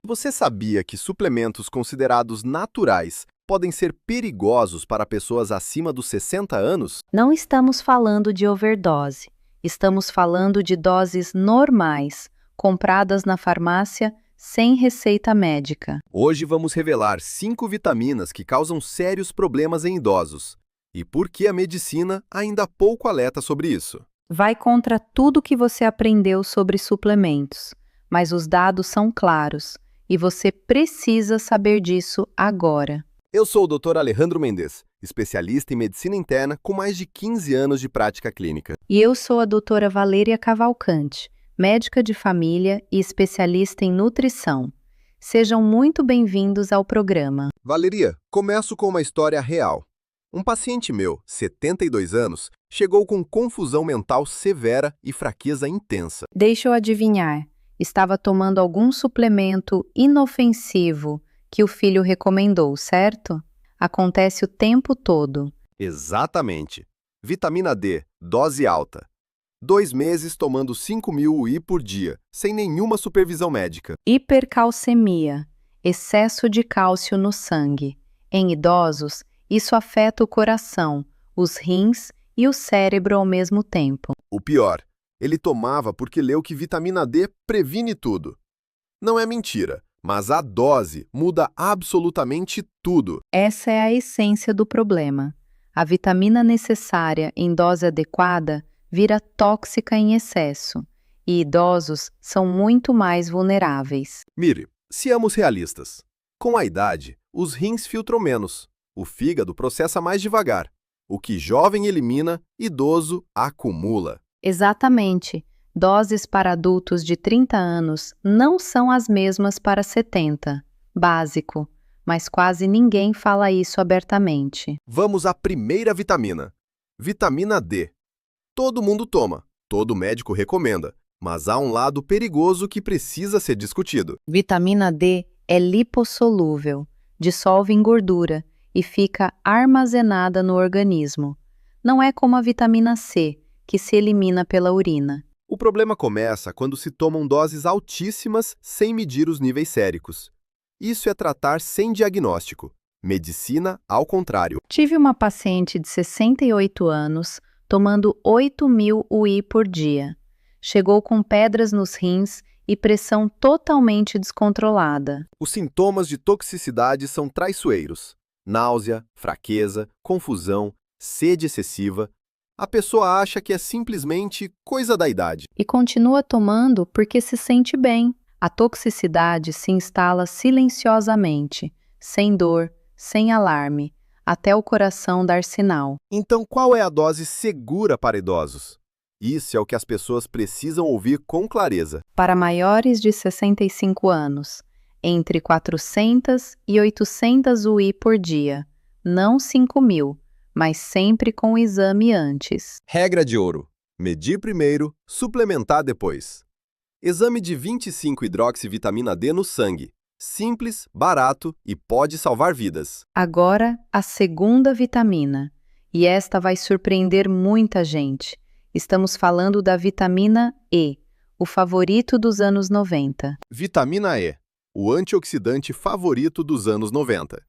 Você sabia que suplementos considerados naturais podem ser perigosos para pessoas acima dos 60 anos? Não estamos falando de overdose. Estamos falando de doses normais, compradas na farmácia sem receita médica. Hoje vamos revelar 5 vitaminas que causam sérios problemas em idosos e por que a medicina ainda pouco alerta sobre isso. Vai contra tudo que você aprendeu sobre suplementos, mas os dados são claros e você precisa saber disso agora. Eu sou o Dr. Alejandro Mendes, especialista em medicina interna com mais de 15 anos de prática clínica. E eu sou a doutora Valéria Cavalcante, médica de família e especialista em nutrição. Sejam muito bem-vindos ao programa. Valeria, começo com uma história real. Um paciente meu, 72 anos, chegou com confusão mental severa e fraqueza intensa. Deixa eu adivinhar, estava tomando algum suplemento inofensivo que o filho recomendou, certo? Acontece o tempo todo. Exatamente. Vitamina D, dose alta. 2 meses tomando 5.000 UI por dia, sem nenhuma supervisão médica. Hipercalcemia, excesso de cálcio no sangue. Em idosos, isso afeta o coração, os rins e o cérebro ao mesmo tempo. O pior, ele tomava porque leu que vitamina D previne tudo. Não é mentira, mas a dose muda absolutamente tudo. Essa é a essência do problema. A vitamina necessária em dose adequada vira tóxica em excesso, e idosos são muito mais vulneráveis. Mire, seamos realistas. Com a idade, os rins filtram menos, o fígado processa mais devagar. O que jovem elimina, idoso acumula. Exatamente. Doses para adultos de 30 anos não são as mesmas para 70. Básico, mas quase ninguém fala isso abertamente. Vamos à primeira vitamina. Vitamina D. Todo mundo toma, todo médico recomenda, mas há um lado perigoso que precisa ser discutido. Vitamina D é lipossolúvel, dissolve em gordura e fica armazenada no organismo. Não é como a vitamina C, que se elimina pela urina. O problema começa quando se tomam doses altíssimas sem medir os níveis séricos. Isso é tratar sem diagnóstico. Medicina ao contrário. Tive uma paciente de 68 anos tomando 8.000 UI por dia. Chegou com pedras nos rins e pressão totalmente descontrolada. Os sintomas de toxicidade são traiçoeiros. Náusea, fraqueza, confusão, sede excessiva. A pessoa acha que é simplesmente coisa da idade. E continua tomando porque se sente bem. A toxicidade se instala silenciosamente, sem dor, sem alarme, até o coração dar sinal. Então, qual é a dose segura para idosos? Isso é o que as pessoas precisam ouvir com clareza. Para maiores de 65 anos, entre 400 e 800 UI por dia, não 5.000, mas sempre com o exame antes. Regra de ouro: medir primeiro, suplementar depois. Exame de 25-hidroxivitamina D no sangue. Simples, barato e pode salvar vidas. Agora, a segunda vitamina. E esta vai surpreender muita gente. Estamos falando da vitamina E, o favorito dos anos 90. Vitamina E, o antioxidante favorito dos anos 90.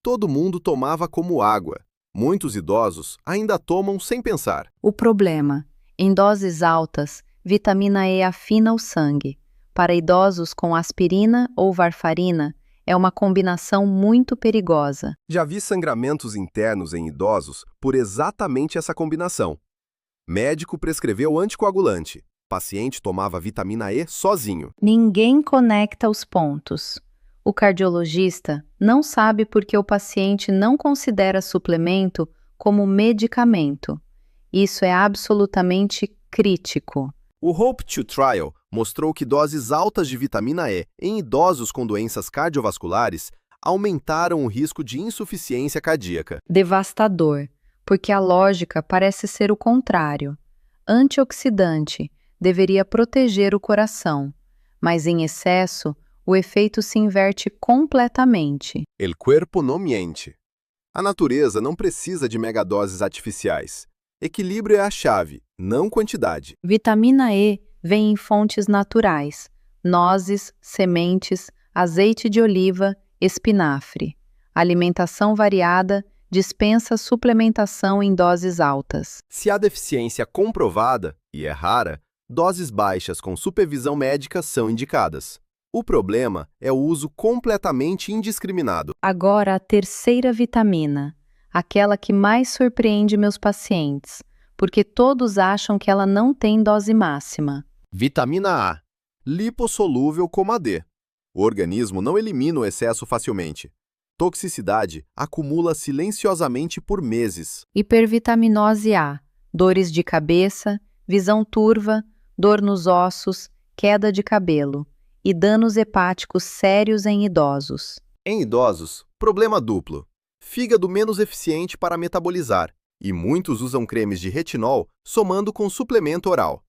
Todo mundo tomava como água. Muitos idosos ainda tomam sem pensar. O problema: em doses altas, vitamina E afina o sangue. Para idosos com aspirina ou varfarina, é uma combinação muito perigosa. Já vi sangramentos internos em idosos por exatamente essa combinação. Médico prescreveu anticoagulante. Paciente tomava vitamina E sozinho. Ninguém conecta os pontos. O cardiologista não sabe por que o paciente não considera suplemento como medicamento. Isso é absolutamente crítico. O HOPE-2 Trial mostrou que doses altas de vitamina E em idosos com doenças cardiovasculares aumentaram o risco de insuficiência cardíaca. Devastador, porque a lógica parece ser o contrário. Antioxidante deveria proteger o coração, mas em excesso, o efeito se inverte completamente. El cuerpo no miente. A natureza não precisa de megadoses artificiais. Equilíbrio é a chave, não quantidade. Vitamina E vem em fontes naturais, nozes, sementes, azeite de oliva, espinafre. Alimentação variada dispensa suplementação em doses altas. Se há deficiência comprovada, e é rara, doses baixas com supervisão médica são indicadas. O problema é o uso completamente indiscriminado. Agora a terceira vitamina, aquela que mais surpreende meus pacientes, porque todos acham que ela não tem dose máxima. Vitamina A, lipossolúvel como a D. O organismo não elimina o excesso facilmente. Toxicidade acumula silenciosamente por meses. Hipervitaminose A, dores de cabeça, visão turva, dor nos ossos, queda de cabelo e danos hepáticos sérios em idosos. Em idosos, problema duplo. Fígado menos eficiente para metabolizar, e muitos usam cremes de retinol somando com suplemento oral.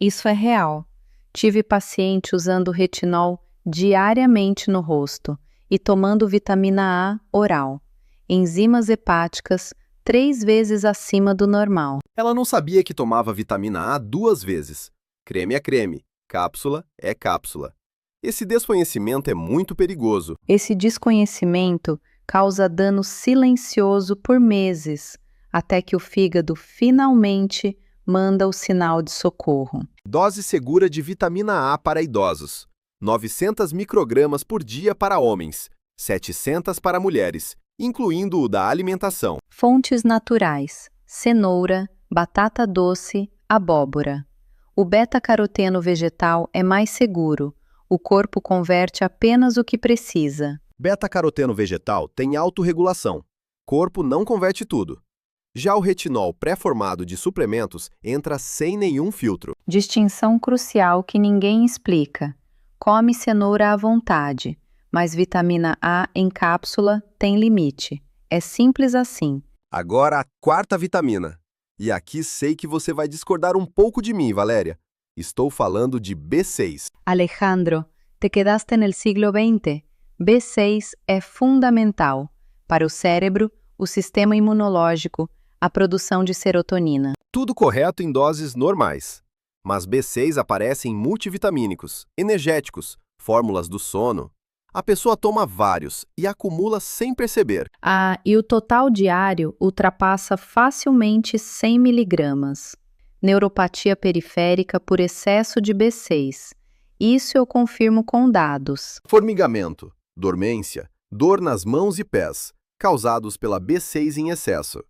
Isso é real. Tive paciente usando retinol diariamente no rosto e tomando vitamina A oral. Enzimas hepáticas 3 vezes acima do normal. Ela não sabia que tomava vitamina A 2 vezes. Creme é creme, cápsula é cápsula. Esse desconhecimento é muito perigoso. Esse desconhecimento causa dano silencioso por meses, até que o fígado finalmente manda o sinal de socorro. Dose segura de vitamina A para idosos. 900 microgramas por dia para homens, 700 para mulheres, incluindo o da alimentação. Fontes naturais: cenoura, batata doce, abóbora. O beta-caroteno vegetal é mais seguro. O corpo converte apenas o que precisa. Beta-caroteno vegetal tem autorregulação. Corpo não converte tudo. Já o retinol pré-formado de suplementos entra sem nenhum filtro. Distinção crucial que ninguém explica. Come cenoura à vontade, mas vitamina A em cápsula tem limite. É simples assim. Agora a quarta vitamina. E aqui sei que você vai discordar um pouco de mim, Valéria. Estou falando de B6. Alejandro, te quedaste no siglo XX. B6 é fundamental para o cérebro, o sistema imunológico, a produção de serotonina. Tudo correto em doses normais. Mas B6 aparece em multivitamínicos, energéticos, fórmulas do sono. A pessoa toma vários e acumula sem perceber. E o total diário ultrapassa facilmente 100 miligramas. Neuropatia periférica por excesso de B6. Isso eu confirmo com dados. Formigamento, dormência, dor nas mãos e pés, causados pela B6 em excesso.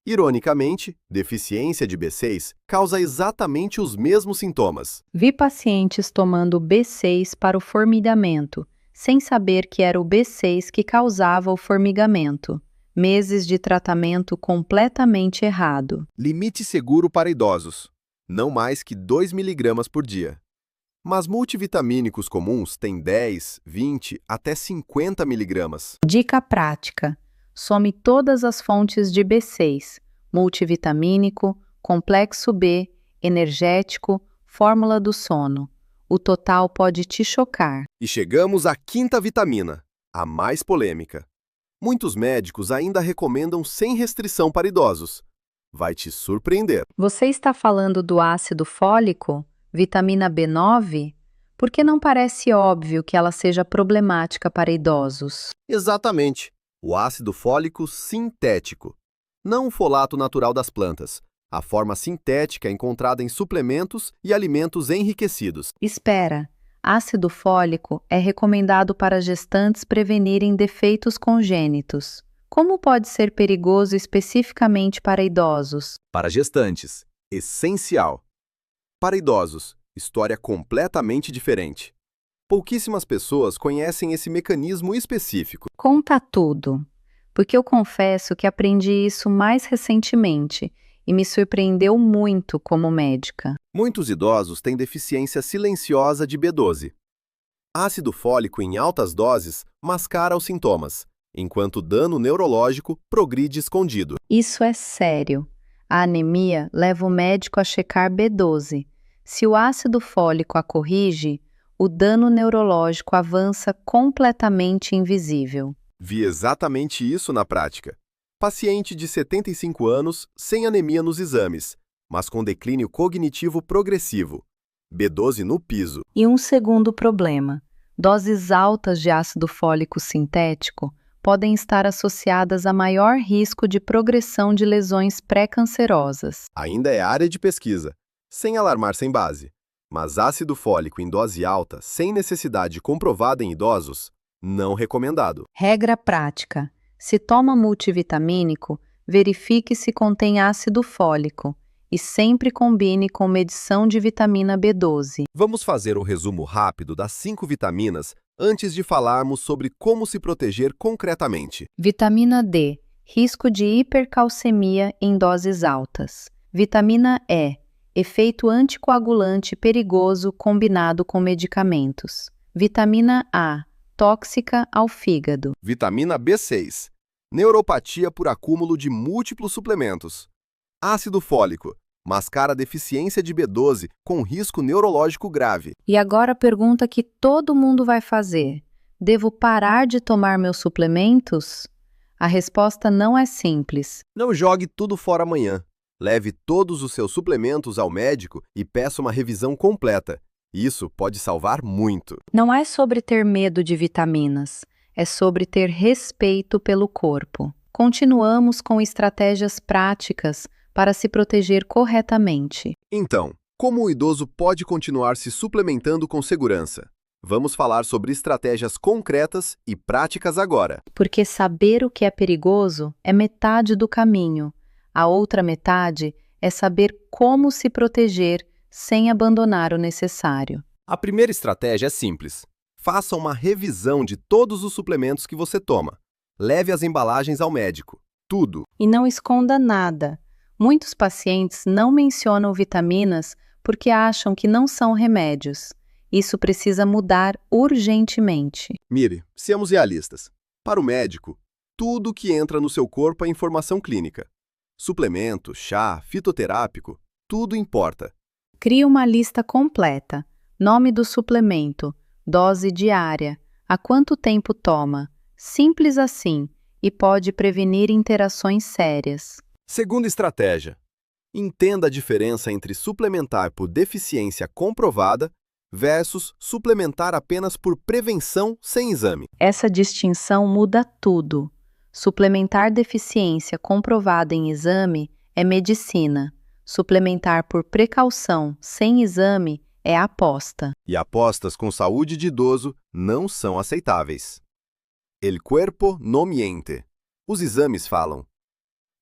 Ironicamente, deficiência de B6 causa exatamente os mesmos sintomas. Vi pacientes tomando B6 para o formigamento, sem saber que era o B6 que causava o formigamento. Meses de tratamento completamente errado. Limite seguro para idosos, não mais que 2 mg por dia. Mas multivitamínicos comuns têm 10, 20 até 50 mg. Dica prática: some todas as fontes de B6, multivitamínico, complexo B, energético, fórmula do sono. O total pode te chocar. E chegamos à quinta vitamina, a mais polêmica. Muitos médicos ainda recomendam sem restrição para idosos. Vai te surpreender. Você está falando do ácido fólico, vitamina B9? Por que não parece óbvio que ela seja problemática para idosos? Exatamente. O ácido fólico sintético. Não o folato natural das plantas. A forma sintética encontrada em suplementos e alimentos enriquecidos. Espera. Ácido fólico é recomendado para gestantes prevenirem defeitos congênitos. Como pode ser perigoso especificamente para idosos? Para gestantes, essencial. Para idosos, história completamente diferente. Pouquíssimas pessoas conhecem esse mecanismo específico. Conta tudo, porque eu confesso que aprendi isso mais recentemente e me surpreendeu muito como médica. Muitos idosos têm deficiência silenciosa de B12. Ácido fólico em altas doses mascara os sintomas, enquanto o dano neurológico progride escondido. Isso é sério. A anemia leva o médico a checar B12. Se o ácido fólico a corrige, o dano neurológico avança completamente invisível. Vi exatamente isso na prática. Paciente de 75 anos, sem anemia nos exames, mas com declínio cognitivo progressivo. B12 no piso. E um segundo problema: Doses altas de ácido fólico sintético podem estar associadas a maior risco de progressão de lesões pré-cancerosas. Ainda é área de pesquisa, sem alarmar sem base. Mas ácido fólico em dose alta, sem necessidade comprovada em idosos, não recomendado. Regra prática: se toma multivitamínico, verifique se contém ácido fólico e sempre combine com medição de vitamina B12. Vamos fazer um resumo rápido das 5 vitaminas antes de falarmos sobre como se proteger concretamente. Vitamina D, risco de hipercalcemia em doses altas. Vitamina E, efeito anticoagulante perigoso combinado com medicamentos. Vitamina A, tóxica ao fígado. Vitamina B6, neuropatia por acúmulo de múltiplos suplementos. Ácido fólico, mascara a deficiência de B12 com risco neurológico grave. E agora a pergunta que todo mundo vai fazer: devo parar de tomar meus suplementos? A resposta não é simples. Não jogue tudo fora amanhã. Leve todos os seus suplementos ao médico e peça uma revisão completa. Isso pode salvar muito. Não é sobre ter medo de vitaminas, é sobre ter respeito pelo corpo. Continuamos com estratégias práticas para se proteger corretamente. Então, como o idoso pode continuar se suplementando com segurança? Vamos falar sobre estratégias concretas e práticas agora. Porque saber o que é perigoso é metade do caminho. A outra metade é saber como se proteger sem abandonar o necessário. A primeira estratégia é simples. Faça uma revisão de todos os suplementos que você toma. Leve as embalagens ao médico. Tudo. E não esconda nada. Muitos pacientes não mencionam vitaminas porque acham que não são remédios. Isso precisa mudar urgentemente. Mire, sejamos realistas. Para o médico, tudo que entra no seu corpo é informação clínica. Suplemento, chá, fitoterápico, tudo importa. Crie uma lista completa. Nome do suplemento, dose diária, há quanto tempo toma. Simples assim, e pode prevenir interações sérias. Segunda estratégia. Entenda a diferença entre suplementar por deficiência comprovada versus suplementar apenas por prevenção sem exame. Essa distinção muda tudo. Suplementar deficiência comprovada em exame é medicina. Suplementar por precaução sem exame é aposta. E apostas com saúde de idoso não são aceitáveis. El cuerpo no miente. Os exames falam.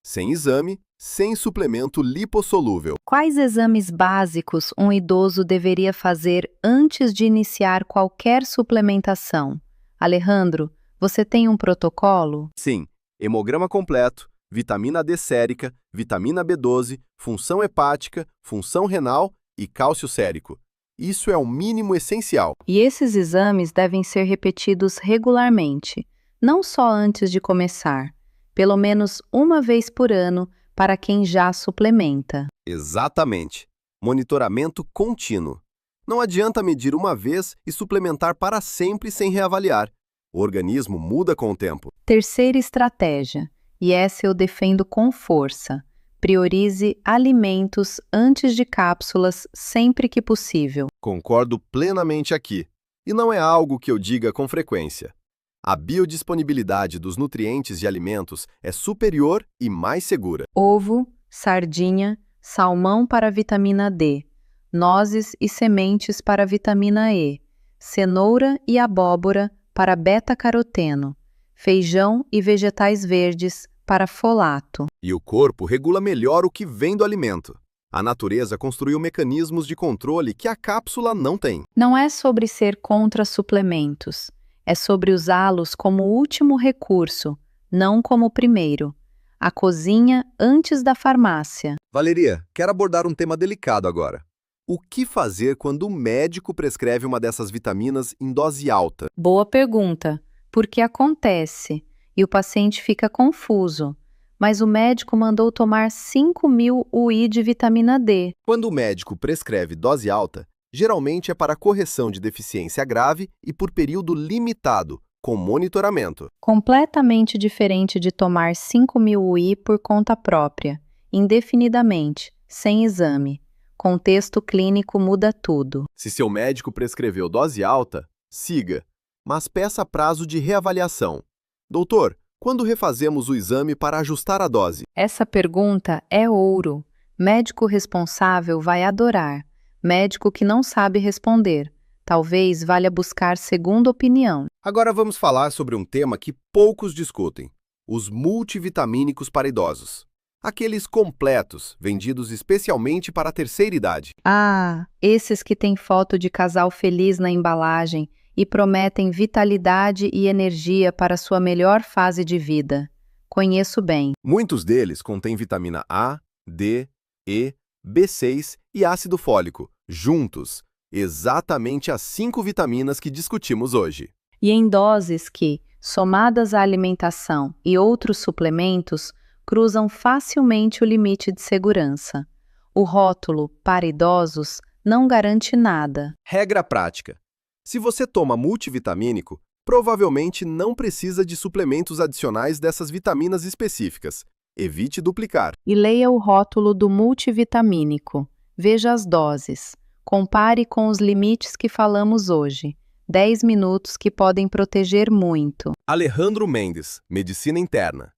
Sem exame, sem suplemento lipossolúvel. Quais exames básicos um idoso deveria fazer antes de iniciar qualquer suplementação? Alejandro, você tem um protocolo? Sim, hemograma completo, vitamina D sérica, vitamina B12, função hepática, função renal e cálcio sérico. Isso é o mínimo essencial. E esses exames devem ser repetidos regularmente, não só antes de começar, pelo menos uma vez por ano para quem já suplementa. Exatamente. Monitoramento contínuo. Não adianta medir uma vez e suplementar para sempre sem reavaliar. O organismo muda com o tempo. Terceira estratégia, e essa eu defendo com força. Priorize alimentos antes de cápsulas sempre que possível. Concordo plenamente aqui. E não é algo que eu diga com frequência. A biodisponibilidade dos nutrientes de alimentos é superior e mais segura. Ovo, sardinha, salmão para vitamina D, nozes e sementes para vitamina E, cenoura e abóbora para beta-caroteno, feijão e vegetais verdes para folato. E o corpo regula melhor o que vem do alimento. A natureza construiu mecanismos de controle que a cápsula não tem. Não é sobre ser contra suplementos. É sobre usá-los como último recurso, não como primeiro. A cozinha antes da farmácia. Valeria, quero abordar um tema delicado agora. O que fazer quando o médico prescreve uma dessas vitaminas em dose alta? Boa pergunta, porque acontece e o paciente fica confuso. Mas o médico mandou tomar 5.000 UI de vitamina D. Quando o médico prescreve dose alta, geralmente é para correção de deficiência grave e por período limitado, com monitoramento. Completamente diferente de tomar 5.000 UI por conta própria, indefinidamente, sem exame. Contexto clínico muda tudo. Se seu médico prescreveu dose alta, siga, mas peça prazo de reavaliação. Doutor, quando refazemos o exame para ajustar a dose? Essa pergunta é ouro. Médico responsável vai adorar. Médico que não sabe responder. Talvez valha buscar segunda opinião. Agora vamos falar sobre um tema que poucos discutem: os multivitamínicos para idosos. Aqueles completos, vendidos especialmente para a terceira idade. Ah, esses que têm foto de casal feliz na embalagem e prometem vitalidade e energia para sua melhor fase de vida. Conheço bem. Muitos deles contêm vitamina A, D, E, B6 e ácido fólico, juntos, exatamente as 5 vitaminas que discutimos hoje. E em doses que, somadas à alimentação e outros suplementos, cruzam facilmente o limite de segurança. O rótulo para idosos não garante nada. Regra prática: se você toma multivitamínico, provavelmente não precisa de suplementos adicionais dessas vitaminas específicas. Evite duplicar. E leia o rótulo do multivitamínico. Veja as doses. Compare com os limites que falamos hoje. 10 minutos que podem proteger muito. Alejandro Mendes, Medicina Interna.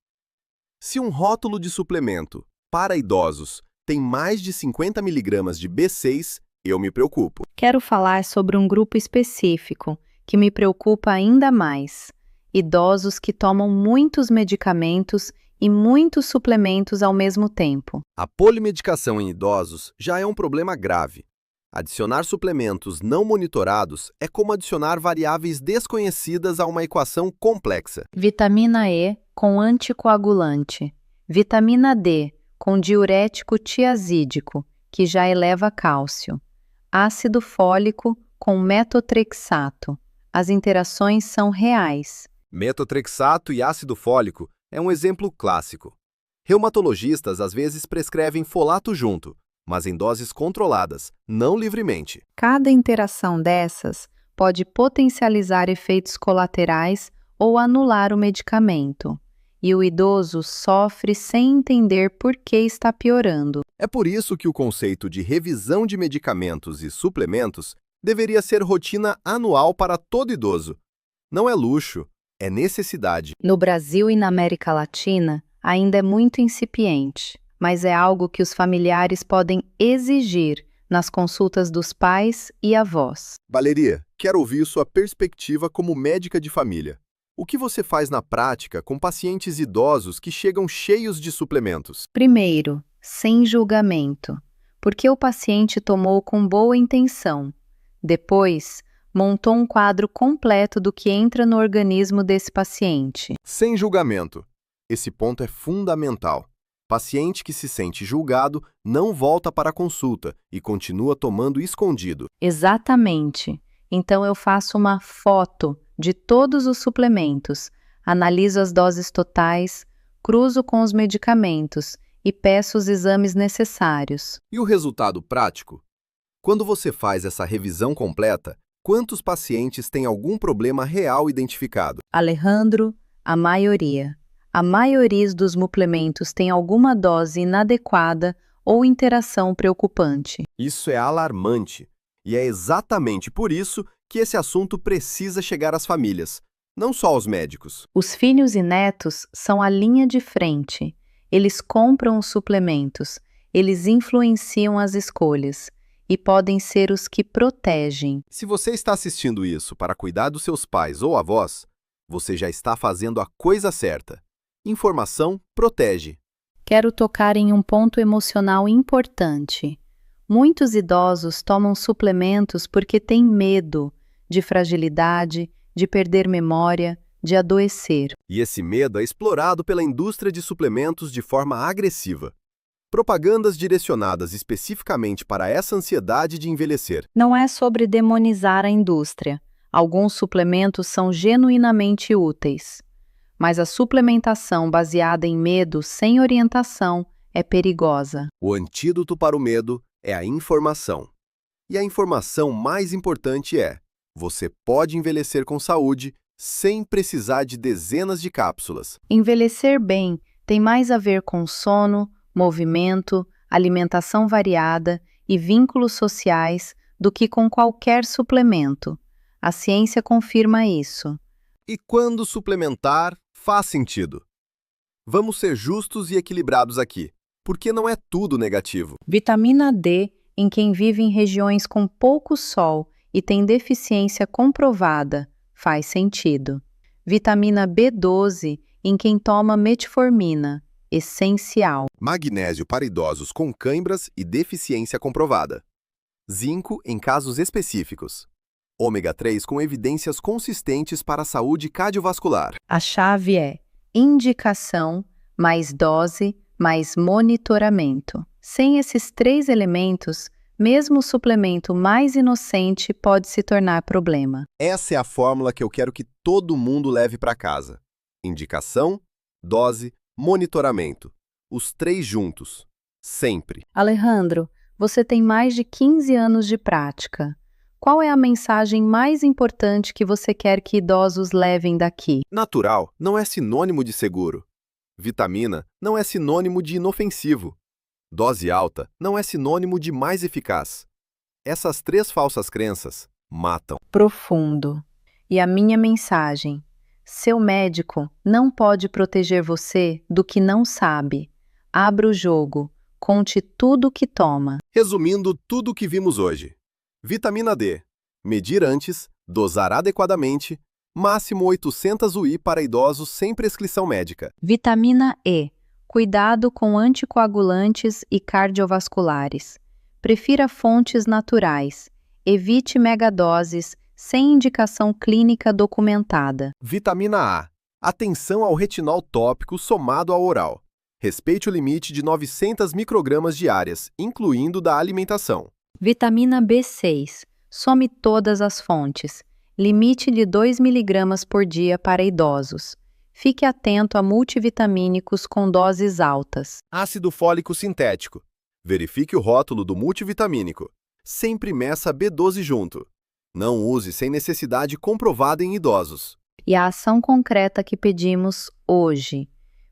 Se um rótulo de suplemento para idosos tem mais de 50 mg de B6, eu me preocupo. Quero falar sobre um grupo específico que me preocupa ainda mais. Idosos que tomam muitos medicamentos e muitos suplementos ao mesmo tempo. A polimedicação em idosos já é um problema grave. Adicionar suplementos não monitorados é como adicionar variáveis desconhecidas a uma equação complexa. Vitamina E com anticoagulante. Vitamina D com diurético tiazídico, que já eleva cálcio. Ácido fólico com metotrexato. As interações são reais. Metotrexato e ácido fólico é um exemplo clássico. Reumatologistas às vezes prescrevem folato junto, mas em doses controladas, não livremente. Cada interação dessas pode potencializar efeitos colaterais ou anular o medicamento. E o idoso sofre sem entender por que está piorando. É por isso que o conceito de revisão de medicamentos e suplementos deveria ser rotina anual para todo idoso. Não é luxo, é necessidade. No Brasil e na América Latina, ainda é muito incipiente, mas é algo que os familiares podem exigir nas consultas dos pais e avós. Valeria, quero ouvir sua perspectiva como médica de família. O que você faz na prática com pacientes idosos que chegam cheios de suplementos? Primeiro, sem julgamento, porque o paciente tomou com boa intenção. Depois, montou um quadro completo do que entra no organismo desse paciente. Sem julgamento. Esse ponto é fundamental. Paciente que se sente julgado não volta para a consulta e continua tomando escondido. Exatamente. Então eu faço uma foto de todos os suplementos, analiso as doses totais, cruzo com os medicamentos e peço os exames necessários. E o resultado prático? Quando você faz essa revisão completa, quantos pacientes têm algum problema real identificado? Alejandro, a maioria. A maioria dos suplementos tem alguma dose inadequada ou interação preocupante. Isso é alarmante. E é exatamente por isso que esse assunto precisa chegar às famílias, não só aos médicos. Os filhos e netos são a linha de frente. Eles compram os suplementos, eles influenciam as escolhas e podem ser os que protegem. Se você está assistindo isso para cuidar dos seus pais ou avós, você já está fazendo a coisa certa. Informação protege. Quero tocar em um ponto emocional importante. Muitos idosos tomam suplementos porque têm medo de fragilidade, de perder memória, de adoecer. E esse medo é explorado pela indústria de suplementos de forma agressiva. Propagandas direcionadas especificamente para essa ansiedade de envelhecer. Não é sobre demonizar a indústria. Alguns suplementos são genuinamente úteis. Mas a suplementação baseada em medo sem orientação é perigosa. O antídoto para o medo é a informação. E a informação mais importante é: você pode envelhecer com saúde sem precisar de dezenas de cápsulas. Envelhecer bem tem mais a ver com sono, movimento, alimentação variada e vínculos sociais do que com qualquer suplemento. A ciência confirma isso. E quando suplementar faz sentido? Vamos ser justos e equilibrados aqui, porque não é tudo negativo. Vitamina D em quem vive em regiões com pouco sol e tem deficiência comprovada, faz sentido. Vitamina B12 em quem toma metformina, essencial. Magnésio para idosos com cãibras e deficiência comprovada. Zinco em casos específicos. Ômega 3 com evidências consistentes para a saúde cardiovascular. A chave é indicação, mais dose, mais monitoramento. Sem esses 3 elementos, mesmo o suplemento mais inocente pode se tornar problema. Essa é a fórmula que eu quero que todo mundo leve para casa. Indicação, dose, monitoramento. Os 3 juntos. Sempre. Alejandro, você tem mais de 15 anos de prática. Qual é a mensagem mais importante que você quer que idosos levem daqui? Natural não é sinônimo de seguro. Vitamina não é sinônimo de inofensivo. Dose alta não é sinônimo de mais eficaz. Essas 3 falsas crenças matam. Profundo. E a minha mensagem: seu médico não pode proteger você do que não sabe. Abra o jogo, conte tudo o que toma. Resumindo tudo o que vimos hoje. Vitamina D. Medir antes, dosar adequadamente, máximo 800 UI para idosos sem prescrição médica. Vitamina E. Cuidado com anticoagulantes e cardiovasculares. Prefira fontes naturais. Evite megadoses sem indicação clínica documentada. Vitamina A. Atenção ao retinol tópico somado ao oral. Respeite o limite de 900 microgramas diárias, incluindo da alimentação. Vitamina B6. Some todas as fontes. Limite de 2 mg por dia para idosos. Fique atento a multivitamínicos com doses altas. Ácido fólico sintético. Verifique o rótulo do multivitamínico. Sempre meça B12 junto. Não use sem necessidade comprovada em idosos. E a ação concreta que pedimos hoje.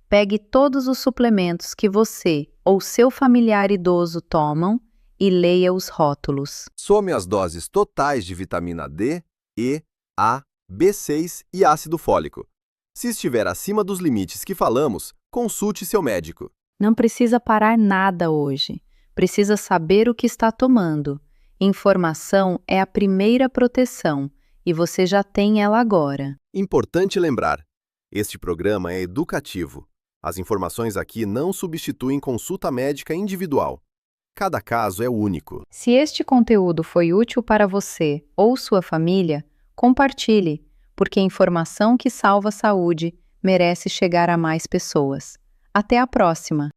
Pegue todos os suplementos que você ou seu familiar idoso tomam e leia os rótulos. Some as doses totais de vitamina D, E, A, B6 e ácido fólico. Se estiver acima dos limites que falamos, consulte seu médico. Não precisa parar nada hoje. Precisa saber o que está tomando. Informação é a primeira proteção e você já tem ela agora. Importante lembrar, este programa é educativo. As informações aqui não substituem consulta médica individual. Cada caso é único. Se este conteúdo foi útil para você ou sua família, compartilhe, porque a informação que salva a saúde merece chegar a mais pessoas. Até a próxima!